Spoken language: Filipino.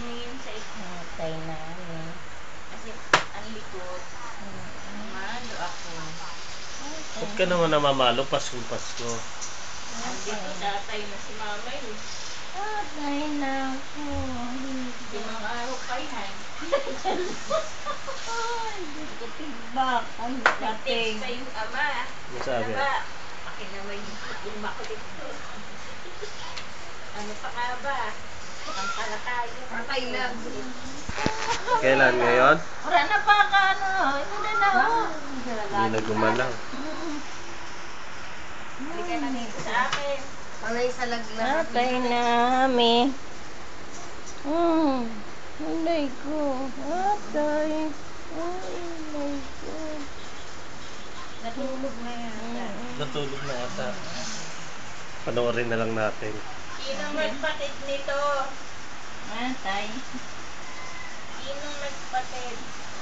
tumingin sa ito. Tay namin. Kasi ang likod. Malo ako. Ba't ka naman namamalo? Paskong Pasko. Andito tatay na si mama yun. Tay na ako. 5 araw pa yan. Ay, hindi ko tigbak. Ay, Nag-text pa kating. yung ama. Masabi? Ano ba? Pakinamay yung makulit ko. Ano pa nga ba? Ang pala tayo. Patay na. Kailan ngayon? Wala na pa ka, ano. Ito na na, oh. Hindi na gumalaw. Hindi ka na dito sa akin. Panay sa laglag. Tay namin. Alay ko. Atay. Ay, alay ko. Natulog na yan. Natulog na ata. Panoorin na lang natin. Sino magpatid nito? Atay.